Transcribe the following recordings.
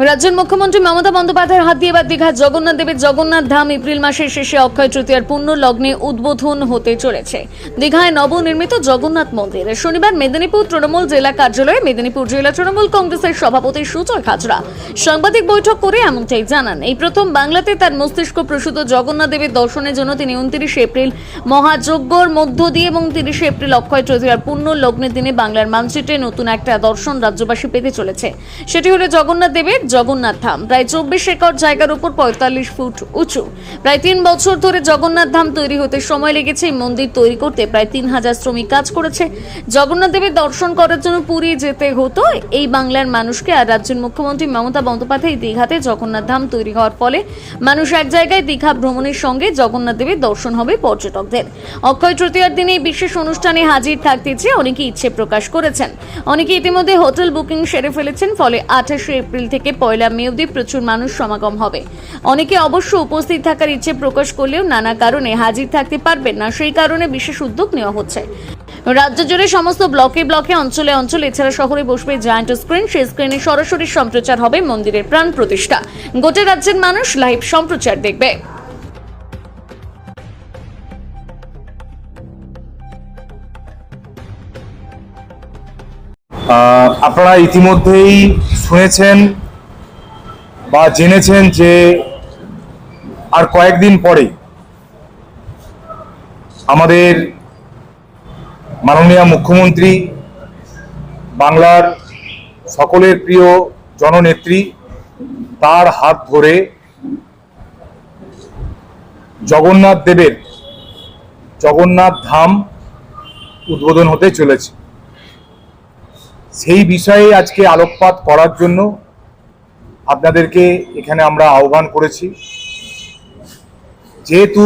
রাজ্যের মুখ্যমন্ত্রী মমতা বন্দ্যোপাধ্যায়ের হাত দিয়ে এবার দীঘার জগন্নাথ দেবের জগন্নাথ ধাম এপ্রিল মাসের শেষে অক্ষয় তৃতীয়ার পূর্ণ লগ্নে উদ্বোধন হতে চলেছে। দীঘায় নবনির্মিত জগন্নাথ মন্দির। শনিবার মেদিনীপুর তৃণমূল জেলা কার্যালয়ে মেদিনীপুর জেলা তৃণমূল কংগ্রেসের সভাপতি সুজয় হাজরা সাংবাদিক বৈঠক করে এমনটাই জানান। এই প্রথম বাংলাতে তার মস্তিষ্ক প্রসূত জগন্নাথ দেবের দর্শনের জন্য তিনি 29 এপ্রিল মহাযজ্ঞর মধ্য দিয়ে এবং 30 এপ্রিল অক্ষয় তৃতীয়ার পূর্ণ লগ্নের দিনে বাংলার মানচিত্রে নতুন একটা দর্শন রাজ্যবাসী পেতে চলেছে। সেটি হলো জগন্নাথ দেবের জগন্নাথ ধাম। প্রায় 24 একর জায়গার উপর 45 ফুট উঁচু। প্রায় 3 বছর ধরে জগন্নাথ ধাম তৈরি হতে সময় লেগেছে। এই মন্দির তৈরি করতে প্রায় 3000 শ্রমিক কাজ করেছে। জগন্নাথ দেবের দর্শন করার জন্য পুরী যেতে হতো এই বাংলার মানুষকে। আর রাজ্যের মুখ্যমন্ত্রী মমতা বন্দ্যোপাধ্যায় দীঘাতে জগন্নাথ ধাম তৈরি হওয়ার ফলে মানুষ এক জায়গায় দীঘা ভ্রমণের সঙ্গে জগন্নাথ দেবের দর্শন হবে পর্যটকদের। অক্ষয় তৃতীয়ার দিনে এই বিশেষ অনুষ্ঠানে হাজির থাকতে চেয়ে অনেকে ইচ্ছে প্রকাশ করেছেন। অনেকে ইতিমধ্যে হোটেল বুকিং সেরে ফেলেছেন। ফলে 28 এপ্রিল থেকে 1 মে অবধি প্রচুর মানুষ সমাগম হবে। অনেকে অবশ্য উপস্থিত থাকার ইচ্ছে প্রকাশ করলেও নানা কারণে হাজির থাকতে পারবেন না। সেই কারণে বিশেষ উদ্যোগ নেওয়া হচ্ছে। রাজ্য জুড়ে সমস্ত ব্লকে ব্লকে অঞ্চলে অঞ্চলে এছাড়া শহরে বসবে জায়ান্ট স্ক্রিন। সেই স্ক্রিনে সরাসরি সম্প্রচার হবে মন্দিরের প্রাণ প্রতিষ্ঠা। গোটা রাজ্যের মানুষ লাইভ সম্প্রচার দেখবে। আপনারা ইতিমধ্যেই শুনেছেন বা জেনেছেন যে আর কয়েকদিন পরে আমাদের মাননীয় মুখ্যমন্ত্রী, বাংলার সকলের প্রিয় জননেত্রী, তার হাত ধরে জগন্নাথ দেবের জগন্নাথ ধাম উদ্বোধন হতে চলেছে। সেই বিষয়ে আজকে আলোকপাত করার জন্য আপনাদেরকে এখানে আমরা আহ্বান করেছি। যেহেতু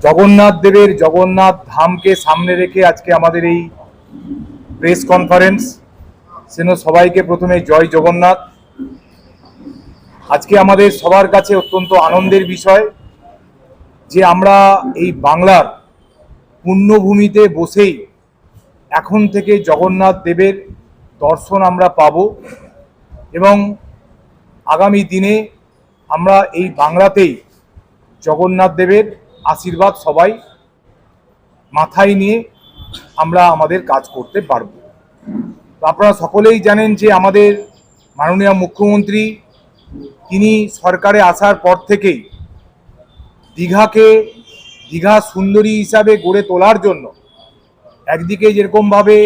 জগন্নাথ দেবের জগন্নাথ ধামকে সামনে রেখে আজকে আমাদের এই প্রেস কনফারেন্স, সেজন্য সবাইকে প্রথমে জয় জগন্নাথ। আজকে আমাদের সবার কাছে অত্যন্ত আনন্দের বিষয় যে আমরা এই বাংলার পুণ্যভূমিতে বসেই এখন থেকে জগন্নাথ দেবের দর্শন আমরা পাব এবং আগামী দিনে আমরা এই বাংলাতেই জগন্নাথ দেবের আশীর্বাদ সবাই মাথায় নিয়ে আমরা আমাদের কাজ করতে পারব। তো আপনারা সকলেই জানেন যে আমাদের মাননীয় মুখ্যমন্ত্রী, তিনি সরকারে আসার পর থেকেই দীঘাকে দীঘা সুন্দরী হিসাবে গড়ে তোলার জন্য একদিকে যেরকমভাবে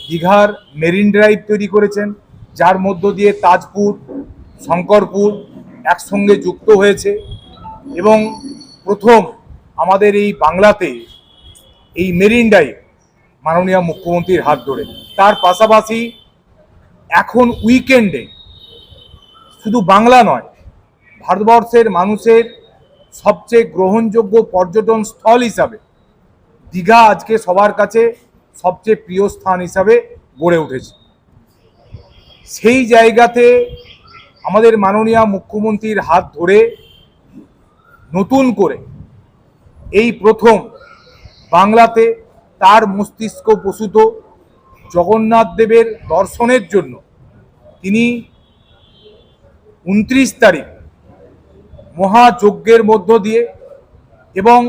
দীঘার মেরিন ড্রাইভ তৈরি করেছেন, যার মধ্য দিয়ে তাজপুর, শঙ্করপুর একসঙ্গে যুক্ত হয়েছে এবং প্রথম আমাদের এই বাংলাতে এই মেরিন ড্রাইভ মাননীয় মুখ্যমন্ত্রীর হাত ধরে। তার পাশাপাশি এখন উইকেন্ডে শুধু বাংলা নয়, ভারতবর্ষের মানুষের সবচেয়ে গ্রহণযোগ্য পর্যটন স্থল হিসাবে দীঘা আজকে সবার কাছে সবচেয়ে প্রিয় স্থান হিসাবে গড়ে উঠেছে। সেই জায়গাতে আমাদের মাননীয় মুখ্যমন্ত্রীর হাত ধরে নতুন করে এই প্রথম বাংলাতে তার মস্তিষ্ক প্রসূত জগন্নাথ দেবের দর্শনের জন্য তিনি 29 তারিখ মহাযজ্ঞের মধ্য দিয়ে এবং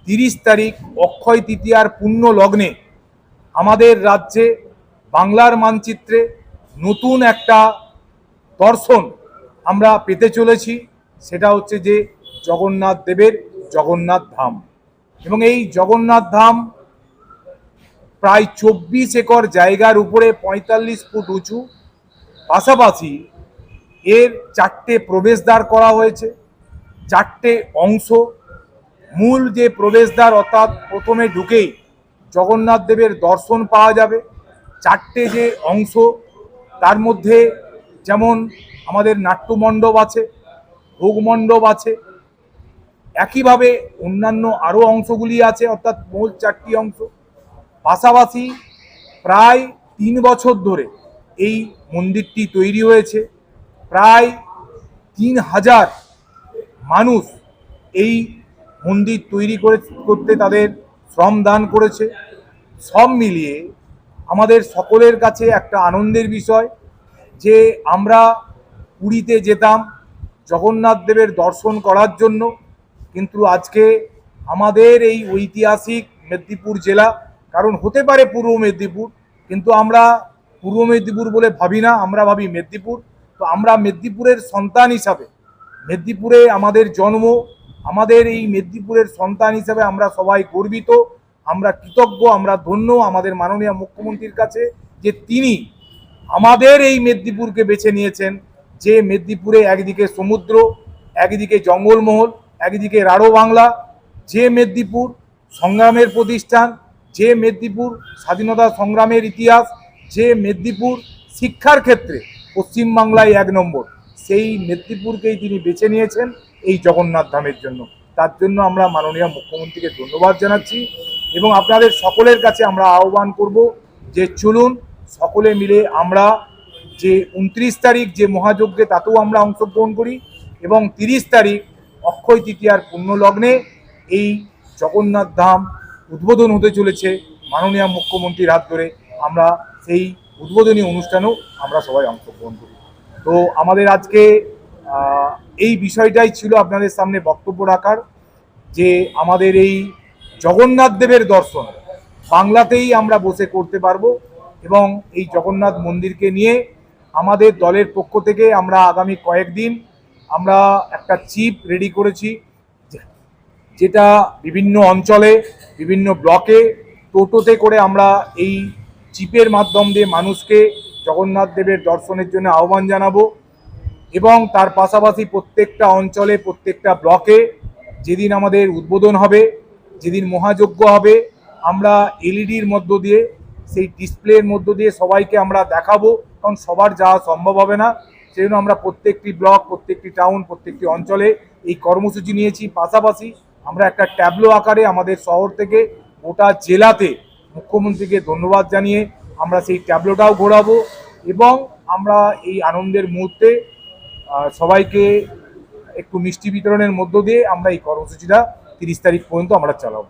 30 তারিখ অক্ষয় তৃতীয়ার পূর্ণ লগ্নে আমাদের রাজ্যে বাংলার মানচিত্রে নতুন একটা দর্শন আমরা পেতে চলেছি। সেটা হচ্ছে যে জগন্নাথ দেবের জগন্নাথ ধাম। এবং এই জগন্নাথ ধাম প্রায় 24 একর জায়গার উপরে 45 ফুট উঁচু। পাশাপাশি এর 4টে প্রবেশদ্বার করা হয়েছে, 4টে অংশ। মূল যে প্রবেশদ্বার অর্থাৎ প্রথমে ঢুকেই জগন্নাথ দেবের দর্শন পাওয়া যাবে। 4টে যে অংশ, তার মধ্যে যেমন আমাদের নাট্যমণ্ডপ আছে, ভোগমণ্ডপ আছে, একইভাবে অন্যান্য আরও অংশগুলি আছে, অর্থাৎ মোট 4টি অংশ। পাশাপাশি প্রায় 3 বছর ধরে এই মন্দিরটি তৈরি হয়েছে। প্রায় 3000 মানুষ এই মন্দির তৈরি করতে তাদের শ্রম দান করেছে। সব মিলিয়ে আমাদের সকলের কাছে একটা আনন্দের বিষয় যে আমরা পুরীতে যেতাম জগন্নাথ দেবের দর্শন করার জন্য, কিন্তু আজকে আমাদের এই ঐতিহাসিক মেদিনীপুর জেলা, কারণ হতে পারে পূর্ব মেদিনীপুর, কিন্তু আমরা পূর্ব মেদিনীপুর বলে ভাবি না, আমরা ভাবি মেদিনীপুর। তো আমরা মেদিনীপুরের সন্তান হিসাবে, মেদিনীপুরে আমাদের জন্ম, আমাদের এই মেদিনীপুরের সন্তান হিসাবে আমরা সবাই গর্বিত, আমরা কৃতজ্ঞ, আমরা ধন্য আমাদের মাননীয় মুখ্যমন্ত্রীর কাছে যে তিনি আমাদের এই মেদিনীপুরকে বেছে নিয়েছেন। যে মেদিনীপুরে একদিকে সমুদ্র, একদিকে জঙ্গলমহল, একদিকে রাঢ় বাংলা, যে মেদিনীপুর সংগ্রামের প্রতিষ্ঠান, যে মেদিনীপুর স্বাধীনতা সংগ্রামের ইতিহাস, যে মেদিনীপুর শিক্ষার ক্ষেত্রে পশ্চিমবাংলায় 1 নম্বর, সেই মেদিনীপুরকেই তিনি বেছে নিয়েছেন এই জগন্নাথ ধামের জন্য। তার জন্য আমরা মাননীয় মুখ্যমন্ত্রীকে ধন্যবাদ জানাচ্ছি এবং আপনাদের সকলের কাছে আমরা আহ্বান করব যে চলুন সকলে মিলে আমরা যে 29 তারিখ যে মহাযজ্ঞে তাতেও আমরা অংশগ্রহণ করি এবং 30 তারিখ অক্ষয় তৃতীয়ার পুণ্য লগ্নে এই জগন্নাথ ধাম উদ্বোধন হতে চলেছে মাননীয় মুখ্যমন্ত্রীর হাত ধরে। আমরা সেই উদ্বোধনী অনুষ্ঠানেও আমরা সবাই অংশগ্রহণ করি। তো আমাদের আজকে এই বিষয়টাই ছিল আপনাদের সামনে বক্তব্য রাখার, যে আমাদের এই জগন্নাথ দেবের দর্শন বাংলাতেই আমরা বসে করতে পারবো এবং এই জগন্নাথ মন্দিরকে নিয়ে আমাদের দলের পক্ষ থেকে আমরা আগামী কয়েকদিন আমরা একটা চিপ রেডি করেছি, যেটা বিভিন্ন অঞ্চলে বিভিন্ন ব্লকে টোটোতে করে আমরা এই চিপের মাধ্যম দিয়ে মানুষকে জগন্নাথ দেবের দর্শনের জন্য আহ্বান জানাবো এবং তার পাশাপাশি প্রত্যেকটা অঞ্চলে প্রত্যেকটা ব্লকে যেদিন আমাদের উদ্বোধন হবে, যেদিন মহাযজ্ঞ হবে, আমরা এলইডির মধ্য দিয়ে সেই ডিসপ্লের মধ্য দিয়ে সবাইকে আমরা দেখাবো, কারণ সবার যাওয়া সম্ভব হবে না। সেই জন্য আমরা প্রত্যেকটি ব্লক, প্রত্যেকটি টাউন, প্রত্যেকটি অঞ্চলে এই কর্মসূচি নিয়েছি। পাশাপাশি আমরা একটা ট্যাবলো আকারে আমাদের শহর থেকে গোটা জেলাতে মুখ্যমন্ত্রীকে ধন্যবাদ জানিয়ে আমরা সেই ট্যাবলোটাও ঘোরাবো এবং আমরা এই আনন্দের মুহূর্তে সবাইকে একটু মিষ্টি বিতরণের মধ্য দিয়ে আমরা এই কর্মসূচিটা 30 তারিখ পর্যন্ত আমরা চালাবো।